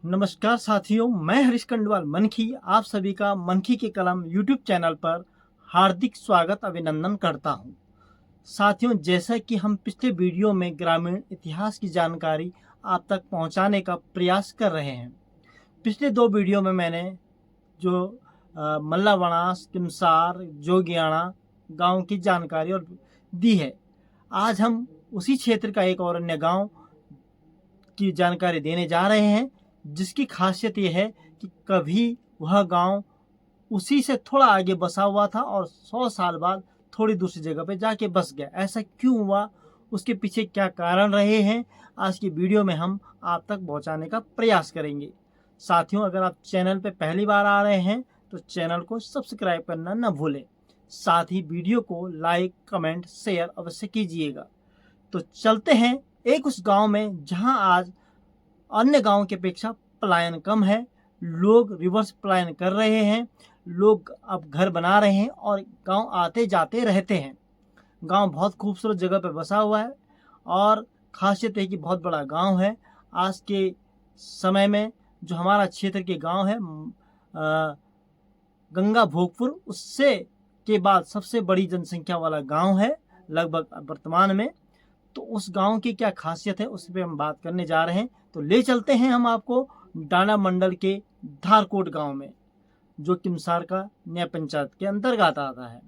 नमस्कार साथियों, मैं हरीश खंडवाल मनखी आप सभी का मनखी के कलम यूट्यूब चैनल पर हार्दिक स्वागत अभिनंदन करता हूं। साथियों, जैसा कि हम पिछले वीडियो में ग्रामीण इतिहास की जानकारी आप तक पहुंचाने का प्रयास कर रहे हैं। पिछले दो वीडियो में मैंने जो मल्ला वनास, किमसार, जोगियाना गांव की जानकारी और दी है। आज हम उसी क्षेत्र का एक और अन्य गांव की जानकारी देने जा रहे हैं, जिसकी खासियत यह है कि कभी वह गांव उसी से थोड़ा आगे बसा हुआ था और 100 साल बाद थोड़ी दूसरी जगह पे जाके बस गया। ऐसा क्यों हुआ, उसके पीछे क्या कारण रहे हैं, आज की वीडियो में हम आप तक पहुंचाने का प्रयास करेंगे। साथियों, अगर आप चैनल पे पहली बार आ रहे हैं तो चैनल को सब्सक्राइब करना न भूलें। साथ ही वीडियो को लाइक, कमेंट, शेयर अवश्य कीजिएगा। तो चलते हैं एक उस गांव में जहां आज अन्य गांव की अपेक्षा पलायन कम है। लोग रिवर्स पलायन कर रहे हैं, लोग अब घर बना रहे हैं और गांव आते जाते रहते हैं। गांव बहुत खूबसूरत जगह पर बसा हुआ है और खासियत है कि बहुत बड़ा गांव है। आज के समय में जो हमारा क्षेत्र के गांव है गंगा भोगपुर, उससे के बाद सबसे बड़ी जनसंख्या वाला गांव है लगभग वर्तमान में। तो उस गांव की क्या खासियत है उस पर हम बात करने जा रहे हैं। तो ले चलते हैं हम आपको डाना मंडल के धारकोट गांव में, जो किमसार का न्याय पंचायत के अंतर्गत आता है।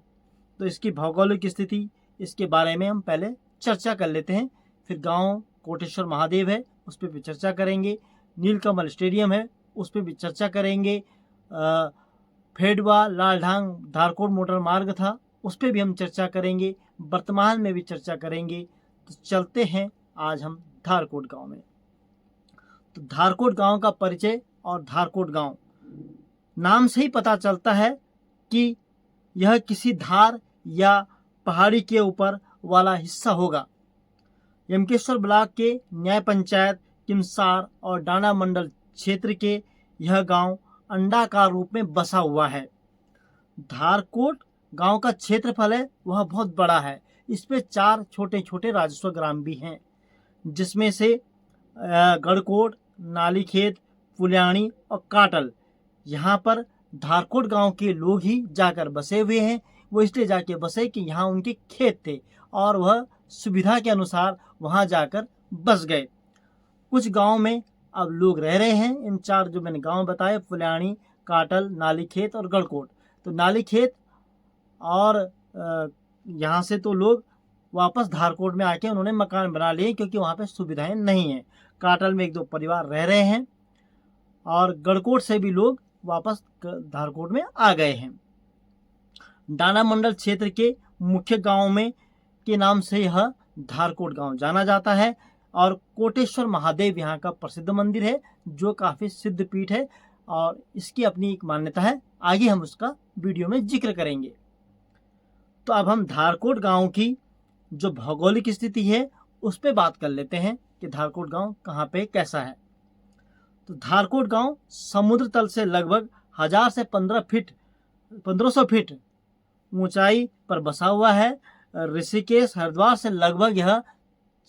तो इसकी भौगोलिक स्थिति, इसके बारे में हम पहले चर्चा कर लेते हैं। फिर गांव कोटेश्वर महादेव है, उस पर भी चर्चा करेंगे। नीलकमल स्टेडियम है, उस पर भी चर्चा करेंगे। फेडवा लालढांग धारकोट मोटर मार्ग था, उस पर भी हम चर्चा करेंगे। वर्तमान में भी चर्चा करेंगे। तो चलते हैं आज हम धारकोट गांव में। तो धारकोट गांव का परिचय और धारकोट गांव नाम से ही पता चलता है कि यह किसी धार या पहाड़ी के ऊपर वाला हिस्सा होगा। यमकेश्वर ब्लॉक के न्याय पंचायत किमसार और डाना मंडल क्षेत्र के यह गांव अंडाकार रूप में बसा हुआ है। धारकोट गांव का क्षेत्रफल है वह बहुत बड़ा है। इस पे 4 छोटे छोटे राजस्व ग्राम भी हैं, जिसमें से गढ़कोट, नालीखेत, पुलियाणी और काटल। यहाँ पर धारकोट गांव के लोग ही जाकर बसे हुए हैं। वो इसलिए जाके बसे कि यहाँ उनके खेत थे और वह सुविधा के अनुसार वहाँ जाकर बस गए। कुछ गांव में अब लोग रह रहे हैं। इन 4 जो मैंने गांव बताए, पुलियाणी, काटल, नालीखेत और गढ़कोट। तो नालीखेत और यहाँ से तो लोग वापस धारकोट में आके उन्होंने मकान बना लिए, क्योंकि वहाँ पे सुविधाएं नहीं हैं। काटल में 1-2 परिवार रह रहे हैं और गढ़कोट से भी लोग वापस धारकोट में आ गए हैं। डाना मंडल क्षेत्र के मुख्य गांव में के नाम से यह धारकोट गांव जाना जाता है और कोटेश्वर महादेव यहाँ का प्रसिद्ध मंदिर है, जो काफ़ी सिद्ध पीठ है और इसकी अपनी एक मान्यता है। आगे हम उसका वीडियो में जिक्र करेंगे। तो अब हम धारकोट गांव की जो भौगोलिक स्थिति है उस पर बात कर लेते हैं कि धारकोट गांव कहाँ पे कैसा है। तो धारकोट गांव समुद्र तल से लगभग 1000 से 1500 फीट ऊंचाई पर बसा हुआ है। ऋषिकेश हरिद्वार से लगभग यह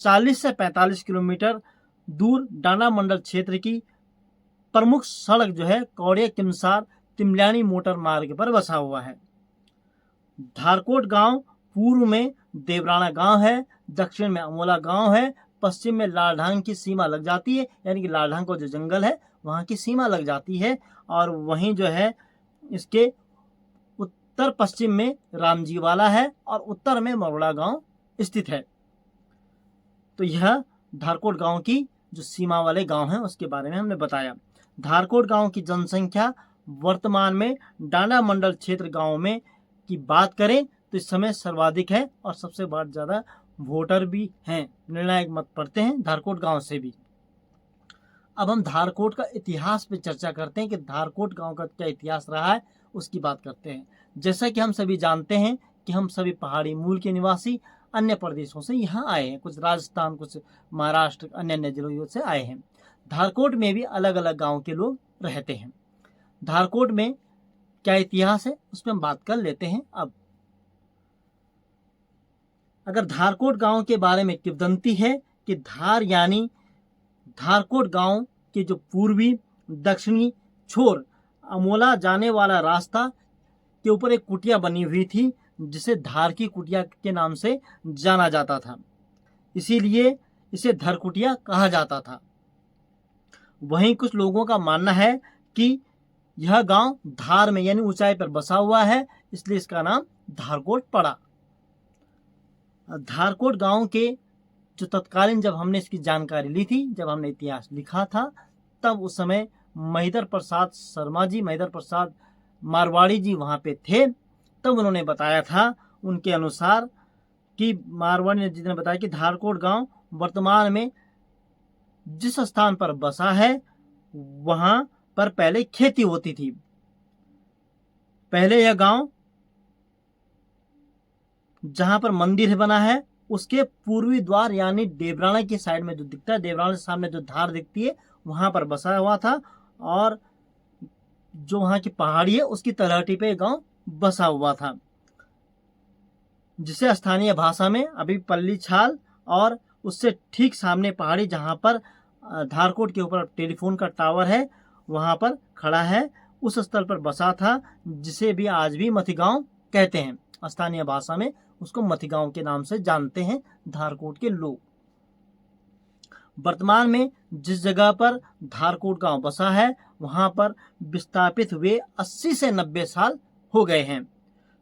40 से 45 किलोमीटर दूर डाना मंडल क्षेत्र की प्रमुख सड़क जो है कौड़िया किमसार तिमल्यानी मोटर मार्ग पर बसा हुआ है। धारकोट गांव पूर्व में देवराना गांव है, दक्षिण में अमोला गांव है, पश्चिम में लालढांग की सीमा लग जाती है, यानी कि लालढांग को जो जंगल है वहां की सीमा लग जाती है। और वहीं जो है इसके उत्तर पश्चिम में रामजी वाला है और उत्तर में मरोड़ा गांव स्थित है। तो यह धारकोट गांव की जो सीमा वाले गांव हैं उसके बारे में हमने बताया। धारकोट गांव की जनसंख्या वर्तमान में डाना मंडल क्षेत्र गांव में की बात करें तो इस समय सर्वाधिक है और सबसे ज़्यादा वोटर भी हैं। निर्णायक मत पड़ते हैं धारकोट गांव से भी। अब हम धारकोट का इतिहास पे चर्चा करते हैं कि धारकोट गांव का क्या इतिहास रहा है, उसकी बात करते हैं। जैसा कि हम सभी जानते हैं कि हम सभी पहाड़ी मूल के निवासी अन्य प्रदेशों से यहाँ आए हैं, कुछ राजस्थान, कुछ महाराष्ट्र, अन्य जिलों से आए हैं। धारकोट में भी अलग अलग गाँव के लोग रहते हैं। धारकोट में क्या इतिहास है उस पर हम बात कर लेते हैं। अब अगर धारकोट गांव के बारे में किंवदंती है कि धार यानी धारकोट गांव के जो पूर्वी दक्षिणी छोर अमोला जाने वाला रास्ता के ऊपर एक कुटिया बनी हुई थी, जिसे धार की कुटिया के नाम से जाना जाता था, इसीलिए इसे धर कुटिया कहा जाता था। वहीं कुछ लोगों का मानना है कि यह गांव धार में यानी ऊंचाई पर बसा हुआ है, इसलिए इसका नाम धारकोट पड़ा। धारकोट गांव के जो तत्कालीन जब हमने इसकी जानकारी ली थी, जब हमने इतिहास लिखा था, तब उस समय महिदर प्रसाद शर्मा जी, महिदर प्रसाद मारवाड़ी जी वहाँ पे थे। तब उन्होंने बताया था, उनके अनुसार कि मारवाड़ी जी ने बताया कि धारकोट गांव वर्तमान में जिस स्थान पर बसा है वहाँ पर पहले खेती होती थी। पहले यह गांव जहां पर मंदिर बना है उसके पूर्वी द्वार यानी देवराना की साइड में जो दिखता है, देवराना के सामने जो धार दिखती है, वहां पर बसा हुआ था। और जो वहां की पहाड़ी है उसकी तलहटी पे गांव बसा हुआ था, जिसे स्थानीय भाषा में अभी पल्ली छाल, और उससे ठीक सामने पहाड़ी जहां पर धारकोट के ऊपर टेलीफोन का टावर है वहां पर खड़ा है, उस स्थल पर बसा था, जिसे भी आज भी मथिगांव कहते हैं। स्थानीय भाषा में उसको मथिगांव के नाम से जानते हैं धारकोट के लोग। वर्तमान में जिस जगह पर धारकोट गांव बसा है वहां पर विस्थापित हुए 80 से 90 साल हो गए हैं।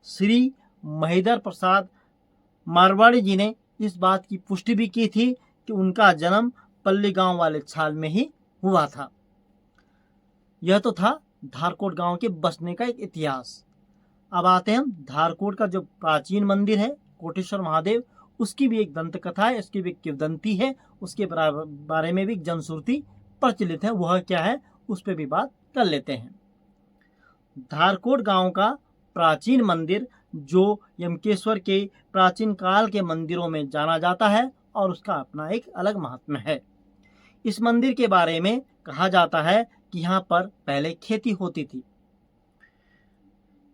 श्री महिदर प्रसाद मारवाड़ी जी ने इस बात की पुष्टि भी की थी कि उनका जन्म पल्ली गांव वाले छाल में ही हुआ था। यह तो था धारकोट गांव के बसने का एक इतिहास। अब आते हैं हम धारकोट का जो प्राचीन मंदिर है कोटेश्वर महादेव, उसकी भी एक दंत कथा है, इसकी भी एक किंवदंती है, उसके बारे में भी एक जनश्रुति प्रचलित है, वह क्या है उस पर भी बात कर लेते हैं। धारकोट गांव का प्राचीन मंदिर जो यमकेश्वर के प्राचीन काल के मंदिरों में जाना जाता है और उसका अपना एक अलग महात्म्य है। इस मंदिर के बारे में कहा जाता है कि यहाँ पर पहले खेती होती थी।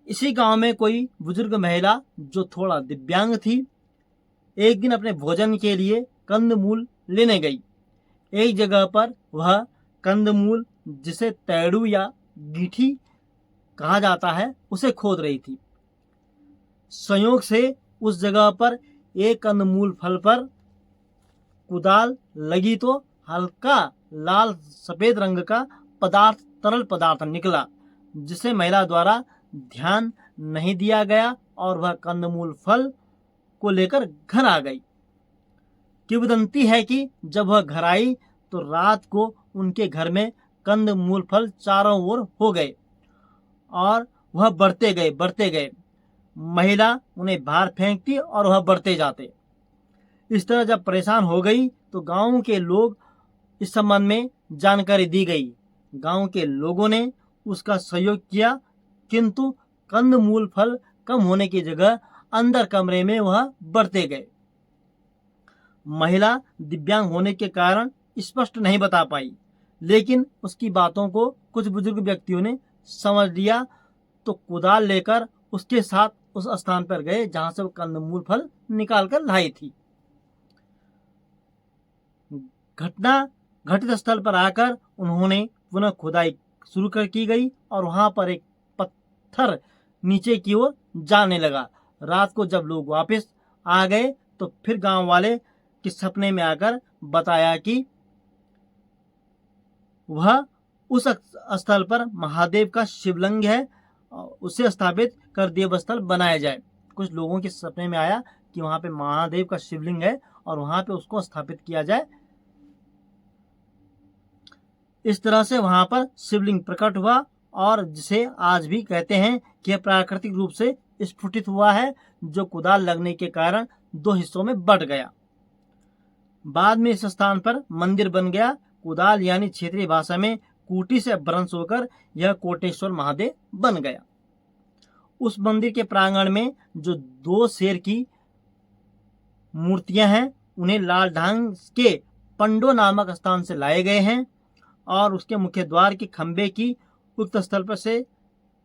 इसी गांव में कोई बुजुर्ग महिला जो थोड़ा दिव्यांग थी, एक दिन अपने भोजन के लिए कंदमूल लेने गई। एक जगह पर वह कंदमूल, जिसे तैड़ू या गीठी कहा जाता है, उसे खोद रही थी। संयोग से उस जगह पर एक कंदमूल फल पर कुदाल लगी तो हल्का लाल सफेद रंग का पदार्थ, तरल पदार्थ निकला, जिसे महिला द्वारा ध्यान नहीं दिया गया और वह कंदमूल फल को लेकर घर आ गई। किंवदंती है कि जब वह घर आई तो रात को उनके घर में कंदमूल फल चारों ओर हो गए और वह बढ़ते गए। महिला उन्हें बाहर फेंकती और वह बढ़ते जाते। इस तरह जब परेशान हो गई तो गांव के लोग इस संबंध में जानकारी दी गई। गांव के लोगों ने उसका सहयोग किया, किंतु कंदमूल फल कम होने की जगह अंदर कमरे में वह बढ़ते गए। महिला दिव्यांग होने के कारण स्पष्ट नहीं बता पाई, लेकिन उसकी बातों को कुछ बुजुर्ग व्यक्तियों ने समझ लिया तो कुदाल लेकर उसके साथ उस स्थान पर गए जहां से वो कंदमूल फल निकाल कर लाई थी। घटित स्थल पर आकर उन्होंने पुनः खुदाई शुरू की गई और वहां पर एक पत्थर नीचे की ओर जाने लगा। रात को जब लोग वापस आ गए तो फिर गांव वाले के सपने में आकर बताया कि वह उस स्थल पर महादेव का शिवलिंग है, उसे स्थापित कर देवस्थल बनाया जाए। कुछ लोगों के सपने में आया कि वहां पे महादेव का शिवलिंग है और वहां पे उसको स्थापित किया जाए। इस तरह से वहां पर शिवलिंग प्रकट हुआ और जिसे आज भी कहते हैं कि यह प्राकृतिक रूप से स्फुटित हुआ है, जो कुदाल लगने के कारण दो हिस्सों में बंट गया। बाद में इस स्थान पर मंदिर बन गया। कुदाल यानी क्षेत्रीय भाषा में कूटी से अपभ्रंश होकर यह कोटेश्वर महादेव बन गया। उस मंदिर के प्रांगण में जो दो शेर की मूर्तियां हैं, उन्हें लाल ढांग के पंडो नामक स्थान से लाए गए हैं और उसके मुख्य द्वार के खंबे की उक्त स्थल पर से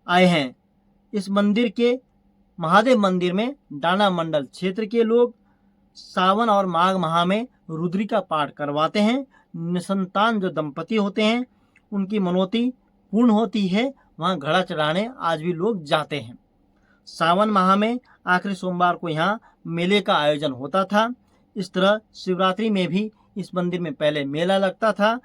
आए हैं। इस मंदिर के महादेव मंदिर में डाना मंडल क्षेत्र के लोग सावन और माघ माह में रुद्री का पाठ करवाते हैं। निसंतान जो दंपति होते हैं उनकी मनौती पूर्ण होती है, वहाँ घड़ा चढ़ाने आज भी लोग जाते हैं। सावन माह में आखिरी सोमवार को यहाँ मेले का आयोजन होता था। इस तरह शिवरात्रि में भी इस मंदिर में पहले मेला लगता था।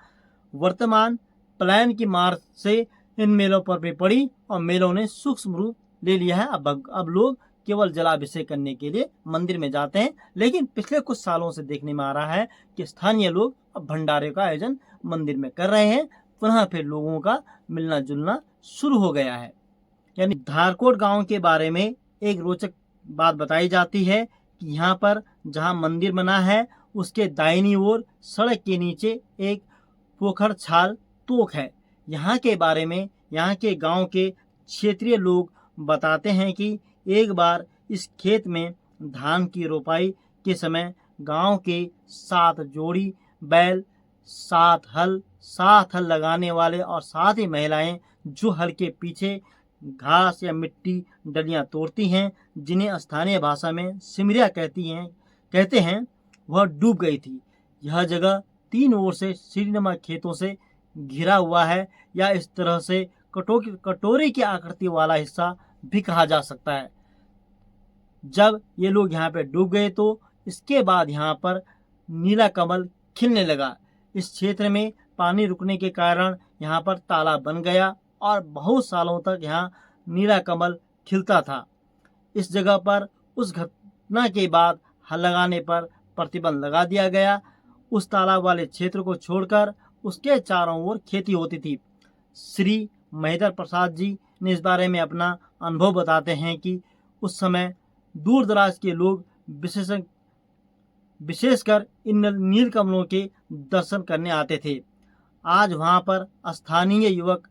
वर्तमान पलायन की मार से इन मेलों पर भी पड़ी और मेलों ने सूक्ष्म रूप ले लिया है। अब लोग केवल जलाभिषेक करने के लिए मंदिर में जाते हैं, लेकिन पिछले कुछ सालों से देखने में आ रहा है कि स्थानीय लोग अब भंडारे का आयोजन मंदिर में कर रहे हैं। पुनः फिर लोगों का मिलना जुलना शुरू हो गया है। यानी धारकोट गांव के बारे में एक रोचक बात बताई जाती है कि यहाँ पर जहाँ मंदिर बना है उसके दाहिनी ओर सड़क के नीचे एक पोखर छाल तोक है। यहाँ के बारे में यहाँ के गांव के क्षेत्रीय लोग बताते हैं कि एक बार इस खेत में धान की रोपाई के समय गांव के 7 जोड़ी बैल, 7 हल लगाने वाले और 7 ही महिलाएं जो हल के पीछे घास या मिट्टी डलियां तोड़ती हैं, जिन्हें स्थानीय भाषा में सिमरिया कहते हैं, वह डूब गई थी। यह जगह 3 ओर से सीढ़ीनुमा खेतों से घिरा हुआ है, या इस तरह से कटोरी की आकृति वाला हिस्सा भी कहा जा सकता है। जब ये लोग यहाँ पे डूब गए तो इसके बाद यहाँ पर नीला कमल खिलने लगा। इस क्षेत्र में पानी रुकने के कारण यहाँ पर तालाब बन गया और बहुत सालों तक यहाँ नीला कमल खिलता था। इस जगह पर उस घटना के बाद हल लगाने पर प्रतिबंध लगा दिया गया। उस तालाब वाले क्षेत्र को छोड़कर उसके चारों ओर खेती होती थी। श्री महेंद्र प्रसाद जी ने इस बारे में अपना अनुभव बताते हैं कि उस समय दूर दराज के लोग विशेषकर इन नील कमलों के दर्शन करने आते थे। आज वहाँ पर स्थानीय युवक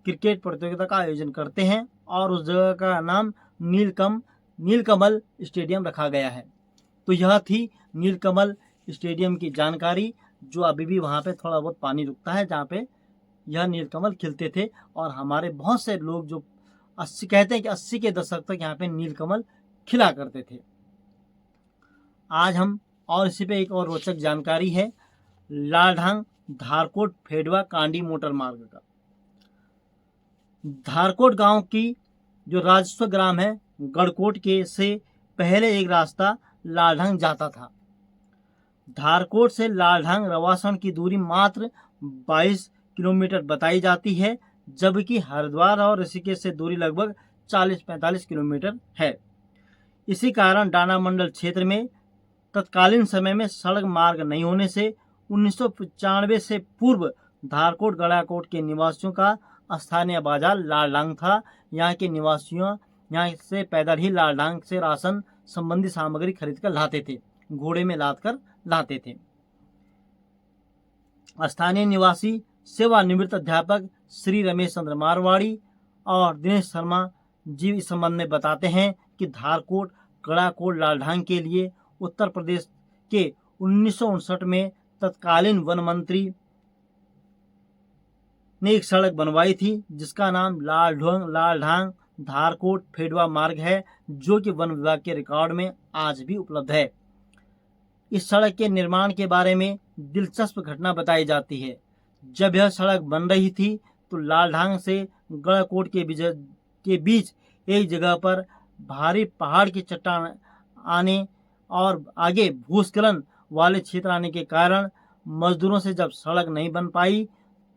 क्रिकेट प्रतियोगिता का आयोजन करते हैं और उस जगह का नाम नीलकमल स्टेडियम रखा गया है। तो यह थी नीलकमल स्टेडियम की जानकारी, जो अभी भी वहाँ पे थोड़ा बहुत पानी रुकता है, जहाँ पे यह नीलकमल खिलते थे। और हमारे बहुत से लोग जो 80 कहते हैं कि 80 के दशक तक यहाँ पे नीलकमल खिला करते थे। आज हम और इसी पे एक और रोचक जानकारी है लालढांग धारकोट फेडवा कांडी मोटर मार्ग का। धारकोट गांव की जो राजस्व ग्राम है गढ़कोट के से पहले एक रास्ता लालढांग जाता था। धारकोट से लालढांग रवासण की दूरी मात्र 22 किलोमीटर बताई जाती है, जबकि हरिद्वार और ऋषिकेश से दूरी लगभग 40-45 किलोमीटर है। इसी कारण डाना मंडल क्षेत्र में तत्कालीन समय में सड़क मार्ग नहीं होने से 1995 से पूर्व धारकोट गड़ाकोट के निवासियों का स्थानीय बाजार लालढांग था। यहाँ के निवासियों यहाँ से पैदल ही लालढांग से राशन संबंधी सामग्री खरीद कर लाते थे, घोड़े में लाद कर लाते थे। स्थानीय निवासी सेवानिवृत्त अध्यापक श्री रमेश चंद्र मारवाड़ी और दिनेश शर्मा जी इस संबंध में बताते हैं कि धारकोट गड़ाकोट लालढांग के लिए उत्तर प्रदेश के 1959 में तत्कालीन वन मंत्री ने एक सड़क बनवाई थी, जिसका नाम लालढांग धारकोट फेडवा मार्ग है, जो कि वन विभाग के रिकॉर्ड में आज भी उपलब्ध है। इस सड़क के निर्माण के बारे में दिलचस्प घटना बताई जाती है। जब यह सड़क बन रही थी तो लालढांग से गड़ाकोट के बीच एक जगह पर भारी पहाड़ की चट्टान आने और आगे भूस्खलन वाले क्षेत्र आने के कारण मजदूरों से जब सड़क नहीं बन पाई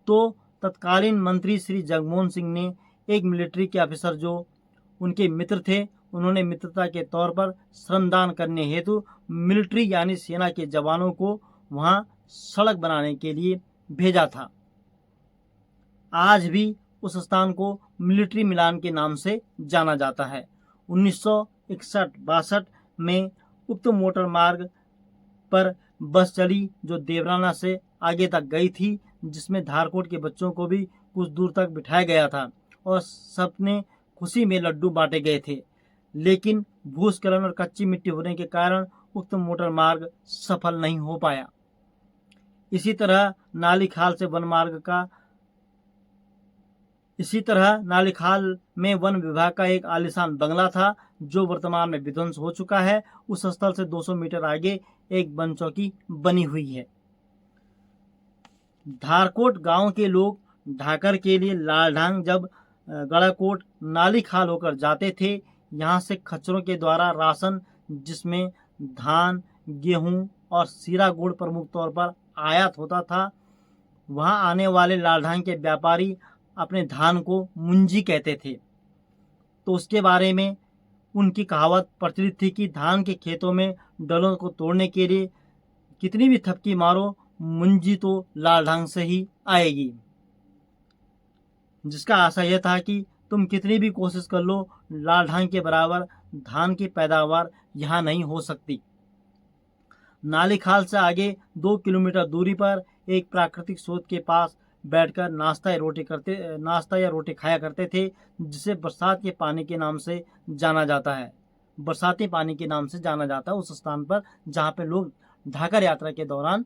तो तत्कालीन मंत्री श्री जगमोहन सिंह ने एक मिलिट्री के ऑफिसर जो उनके मित्र थे, उन्होंने मित्रता के तौर पर श्रमदान करने हेतु मिलिट्री यानी सेना के जवानों को वहां सड़क बनाने के लिए भेजा था। आज भी उस स्थान को मिलिट्री मिलान के नाम से जाना जाता है। 1961-62 में उक्त मोटर मार्ग पर बस चली जो देवराना से आगे तक गई थी, जिसमें धारकोट के बच्चों को भी कुछ दूर तक बिठाया गया था और सबने खुशी में लड्डू बांटे गए थे। लेकिन भूस्खलन और कच्ची मिट्टी होने के कारण उक्त मोटर मार्ग सफल नहीं हो पाया। इसी तरह नालीखाल में वन विभाग का एक आलीशान बंगला था, जो वर्तमान में विध्वंस हो चुका है। उस स्थल से 200 मीटर आगे एक वन चौकी बनी हुई है। धारकोट गांव के लोग ढाकर के लिए लालढांग जब गड़ाकोट नाली खाल होकर जाते थे, यहाँ से खच्चरों के द्वारा राशन, जिसमें धान, गेहूं और सीरा गुड़ प्रमुख तौर पर आयात होता था, वहाँ आने वाले लालढांग के व्यापारी अपने धान को मुंजी कहते थे। तो उसके बारे में उनकी कहावत प्रचलित थी कि धान के खेतों में डलों को तोड़ने के लिए कितनी भी थपकी मारो, मुंजी तो लालढांग से ही आएगी। जिसका आशा यह था कि तुम कितनी भी कोशिश कर लो, लालढांग के बराबर धान की पैदावार यहाँ नहीं हो सकती। नाली खाल से आगे 2 किलोमीटर दूरी पर एक प्राकृतिक स्रोत के पास बैठकर नाश्ता या रोटी खाया करते थे, जिसे बरसात के पानी के नाम से जाना जाता है। बरसाती पानी के नाम से जाना जाता है उस स्थान पर जहाँ पे लोग ढाकर यात्रा के दौरान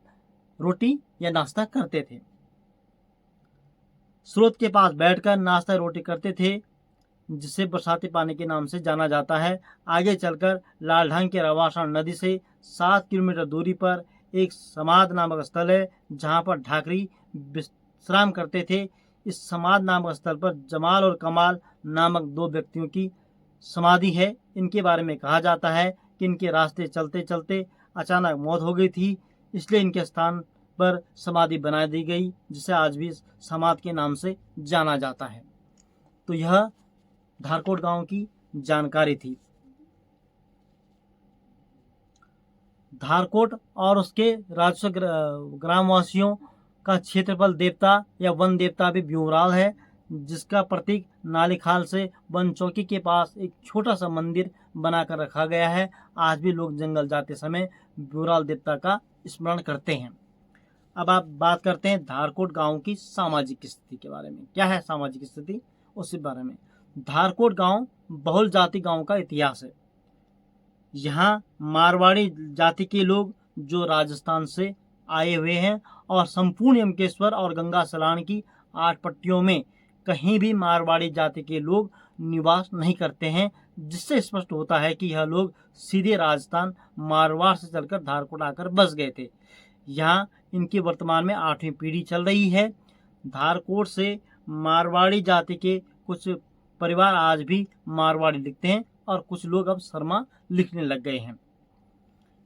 रोटी या नाश्ता करते थे। स्रोत के पास बैठकर नाश्ता रोटी करते थे, जिसे बरसाती पानी के नाम से जाना जाता है। आगे चलकर लालढांग के रवासण नदी से 7 किलोमीटर दूरी पर एक समाध नामक स्थल है, जहाँ पर ढाकरी विश्राम करते थे। इस समाध नामक स्थल पर जमाल और कमाल नामक 2 व्यक्तियों की समाधि है। इनके बारे में कहा जाता है कि इनके रास्ते चलते चलते अचानक मौत हो गई थी, इसलिए इनके स्थान पर समाधि बना दी गई, जिसे आज भी समाध के नाम से जाना जाता है। तो यह धारकोट गांव की जानकारी थी। धारकोट और उसके राजस्व ग्रामवासियों का क्षेत्रफल देवता या वन देवता भी ब्यूराल है, जिसका प्रतीक नाली खाल से वन चौकी के पास एक छोटा सा मंदिर बनाकर रखा गया है। आज भी लोग जंगल जाते समय ब्यूराल देवता का स्मरण करते हैं। अब आप बात करते हैं धारकोट गांव की सामाजिक स्थिति के बारे में। क्या है सामाजिक स्थिति, उसी बारे में। धारकोट गांव बहुल जाति गांव का इतिहास है। यहाँ मारवाड़ी जाति के लोग जो राजस्थान से आए हुए हैं और संपूर्ण यमकेश्वर और गंगा सलान की 8 पट्टियों में कहीं भी मारवाड़ी जाति के लोग निवास नहीं करते हैं, जिससे स्पष्ट होता है कि यह लोग सीधे राजस्थान मारवाड़ से चलकर धारकोट आकर बस गए थे। यहाँ इनकी वर्तमान में 8वीं पीढ़ी चल रही है। धारकोट से मारवाड़ी जाति के कुछ परिवार आज भी मारवाड़ी लिखते हैं और कुछ लोग अब शर्मा लिखने लग गए हैं।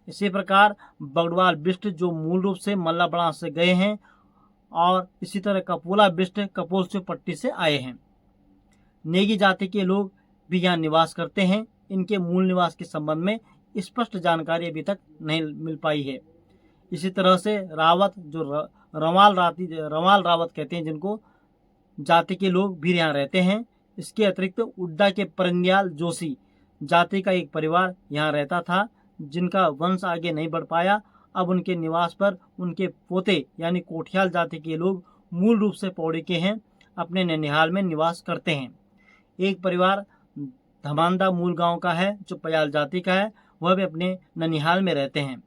इसी प्रकार बगड़वाल बिष्ट जो मूल रूप से मल्लाबड़ा से गए हैं, और इसी तरह कपोला बिष्ट कपोल से पट्टी से आए हैं। नेगी जाति के लोग भी यहाँ निवास करते हैं। इनके मूल निवास के संबंध में स्पष्ट जानकारी अभी तक नहीं मिल पाई है। इसी तरह से रावत जो रवाल रावत कहते हैं, जिनको जाति के लोग भी यहाँ रहते हैं। इसके अतिरिक्त उड्डा के परंदियाल जोशी जाति का एक परिवार यहाँ रहता था, जिनका वंश आगे नहीं बढ़ पाया। अब उनके निवास पर उनके पोते यानी कोठियाल जाति के लोग मूल रूप से पौड़ी के हैं, अपने ननिहाल में निवास करते हैं। एक परिवार धमांदा मूल गांव का है जो पयाल जाति का है, वह भी अपने ननिहाल में रहते हैं।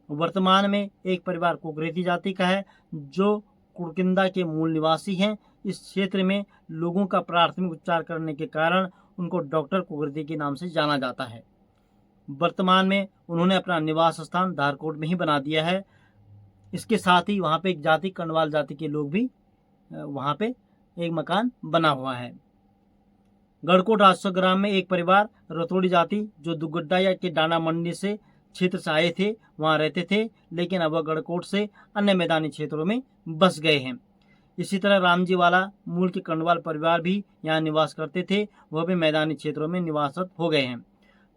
वर्तमान में एक परिवार कुकरेती जाति का है जो कुड़किंदा के मूल निवासी हैं। इस क्षेत्र में लोगों का प्राथमिक उपचार करने के कारण उनको डॉक्टर कुकरेती के नाम से जाना जाता है। वर्तमान में उन्होंने अपना निवास स्थान धारकोट में ही बना दिया है। इसके साथ ही वहाँ पे एक जाति कंडवाल जाति के लोग भी वहाँ पे एक मकान बना हुआ है। गढ़कोट राजस्व ग्राम में एक परिवार रतोड़ी जाति जो दुगड्डा या के डाना मंडी से क्षेत्र से आए थे, वहाँ रहते थे, लेकिन अब वह गढ़कोट से अन्य मैदानी क्षेत्रों में बस गए हैं। इसी तरह रामजी वाला मूल के कंडवाल परिवार भी यहाँ निवास करते थे, वह भी मैदानी क्षेत्रों में निवासरत हो गए हैं।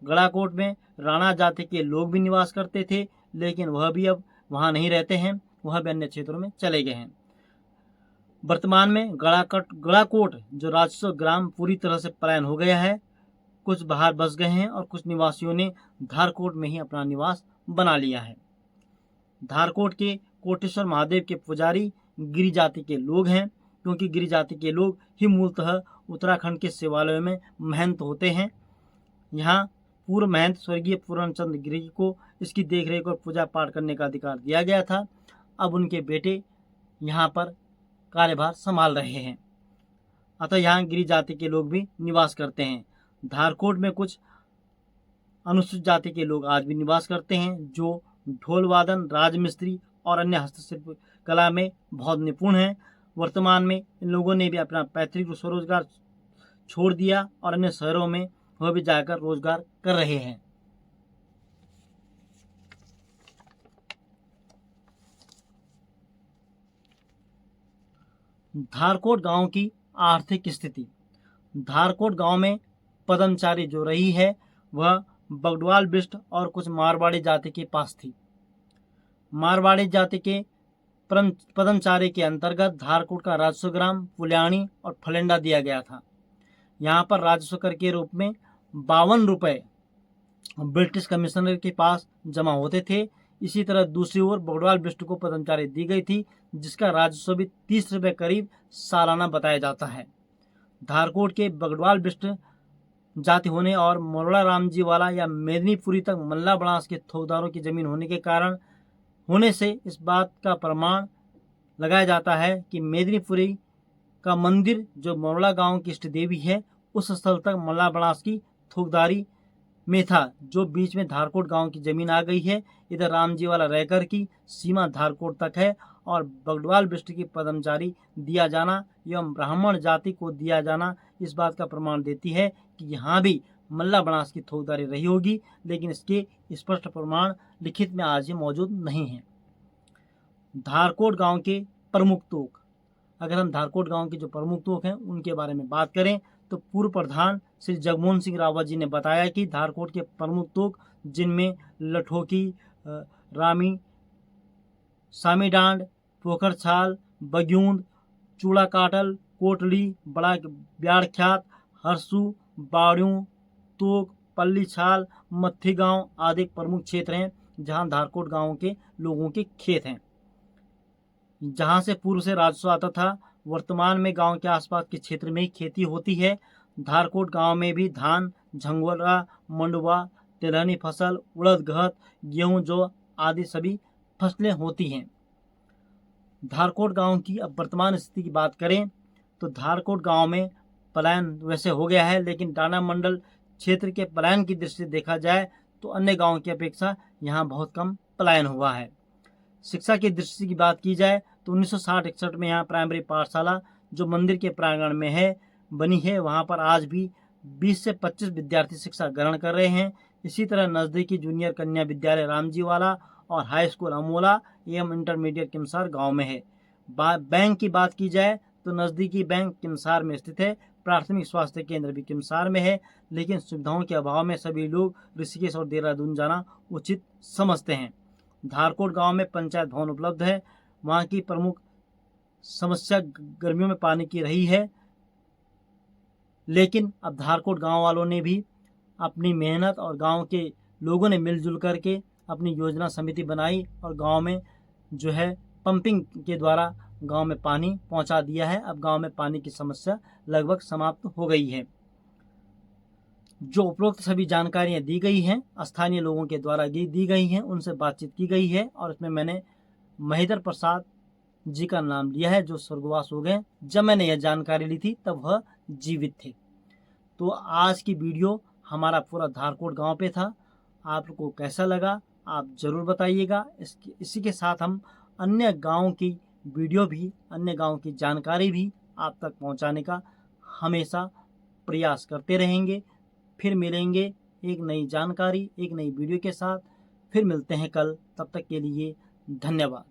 गड़ाकोट में राणा जाति के लोग भी निवास करते थे, लेकिन वह भी अब वहाँ नहीं रहते हैं, वह भी अन्य क्षेत्रों में चले गए हैं। वर्तमान में गड़ाकोट जो राजस्व ग्राम पूरी तरह से पलायन हो गया है। कुछ बाहर बस गए हैं और कुछ निवासियों ने धारकोट में ही अपना निवास बना लिया है। धारकोट के कोटेश्वर महादेव के पुजारी गिरि जाति के लोग हैं, क्योंकि गिरि जाति के लोग ही मूलतः उत्तराखंड के शिवालयों में महंत होते हैं। यहाँ पूर्व महंत स्वर्गीय पूर्णचंद गिरि को इसकी देखरेख और पूजा पाठ करने का अधिकार दिया गया था। अब उनके बेटे यहाँ पर कार्यभार संभाल रहे हैं, अतः यहाँ गिरि जाति के लोग भी निवास करते हैं। धारकोट में कुछ अनुसूचित जाति के लोग आज भी निवास करते हैं, जो ढोल वादन, राजमिस्त्री और अन्य हस्तशिल्प कला में बहुत निपुण हैं। वर्तमान में इन लोगों ने भी अपना पैतृक स्वरोजगार छोड़ दिया और अन्य शहरों में वह भी जाकर रोजगार कर रहे हैं। धारकोट गांव की आर्थिक स्थिति। धारकोट गांव में पदमचारी जो रही है वह बगडवाल बिष्ट और कुछ मारवाड़ी जाति के पास थी। मारवाड़ी जाति के पदमचारी के अंतर्गत धारकोट का राजस्व ग्राम पुल्याणी और फलेंडा दिया गया था। यहाँ पर राजस्व कर के रूप में 52 रुपये ब्रिटिश कमिश्नर के पास जमा होते थे। इसी तरह दूसरी ओर बगडवाल बिष्ट को पदमचारी दी गई थी, जिसका राजस्व भी 30 रुपये करीब सालाना बताया जाता है। धारकोट के बगडवाल बिष्ट जाति होने और मरोड़ा रामजी वाला या मेदिनीपुरी तक मल्ला बनास के थोकदारों की जमीन होने से इस बात का प्रमाण लगाया जाता है कि मेदिनीपुरी का मंदिर जो मरोड़ा गांव की इष्ट देवी है उस स्थल तक मल्ला बनास की थोकदारी में था, जो बीच में धारकोट गांव की जमीन आ गई है। इधर रामजी वाला रहकर की सीमा धारकोट तक है और बगडवाल बिष्ट की पदमचारी दिया जाना एवं ब्राह्मण जाति को दिया जाना इस बात का प्रमाण देती है कि यहाँ भी मल्ला बनास की थोकदारी रही होगी, लेकिन इसके स्पष्ट प्रमाण लिखित में आज ही मौजूद नहीं है। धारकोट गांव के प्रमुख तोक। अगर हम धारकोट गांव के जो प्रमुख तोक हैं उनके बारे में बात करें तो पूर्व प्रधान श्री जगमोहन सिंह रावत जी ने बताया कि धारकोट के प्रमुख तोक जिनमें लठोकी, रामी, सामीडांड, पोखर छाल, बग्यूंद, चूड़ा काटल, कोटली, बड़ा ब्याड़ख्यात, हरसू, बाड़ियों, तोक, पल्ली छाल, मत्थी गांव आदि प्रमुख क्षेत्र हैं जहां धारकोट गांव के लोगों के खेत हैं, जहां से पूर्व से राजस्व आता था। वर्तमान में गांव के आसपास के क्षेत्र में ही खेती होती है। धारकोट गांव में भी धान, झंगोरा, मंडुवा, तिलहनी फसल, उड़द, गहत, गेहूं, जौ आदि सभी फसलें होती हैं। धारकोट गांव की अब वर्तमान स्थिति की बात करें तो धारकोट गांव में पलायन वैसे हो गया है, लेकिन टाना मंडल क्षेत्र के पलायन की दृष्टि से देखा जाए तो अन्य गांवों की अपेक्षा यहाँ बहुत कम पलायन हुआ है। शिक्षा की दृष्टि की बात की जाए तो 1960-61 में यहाँ प्राइमरी पाठशाला जो मंदिर के प्रांगण में है बनी है, वहाँ पर आज भी 20 से 25 विद्यार्थी शिक्षा ग्रहण कर रहे हैं। इसी तरह नज़दीकी जूनियर कन्या विद्यालय रामजी वाला और हाई स्कूल अमोला एवं इंटरमीडिएट किमसार गांव में है। बैंक की बात की जाए तो नज़दीकी बैंक किमसार में स्थित है। प्राथमिक स्वास्थ्य केंद्र भी किमसार में है, लेकिन सुविधाओं के अभाव में सभी लोग ऋषिकेश और देहरादून जाना उचित समझते हैं। धारकोट गांव में पंचायत भवन उपलब्ध है। वहाँ की प्रमुख समस्या गर्मियों में पानी की रही है, लेकिन अब धारकोट गांव वालों ने भी अपनी मेहनत और गांव के लोगों ने मिलजुल करके अपनी योजना समिति बनाई और गांव में जो है पंपिंग के द्वारा गांव में पानी पहुंचा दिया है। अब गांव में पानी की समस्या लगभग समाप्त हो गई है। जो उपरोक्त सभी जानकारियां दी गई हैं स्थानीय लोगों के द्वारा दी गई हैं, उनसे बातचीत की गई है और इसमें मैंने महेंद्र प्रसाद जी का नाम लिया है जो स्वर्गवास हो गए। जब मैंने यह जानकारी ली थी तब वह जीवित थे। तो आज की वीडियो हमारा पूरा धारकोट गांव पे था। आपको कैसा लगा आप ज़रूर बताइएगा। इसी के साथ हम अन्य गांव की वीडियो भी, अन्य गांव की जानकारी भी आप तक पहुंचाने का हमेशा प्रयास करते रहेंगे। फिर मिलेंगे एक नई जानकारी, एक नई वीडियो के साथ। फिर मिलते हैं कल। तब तक के लिए धन्यवाद।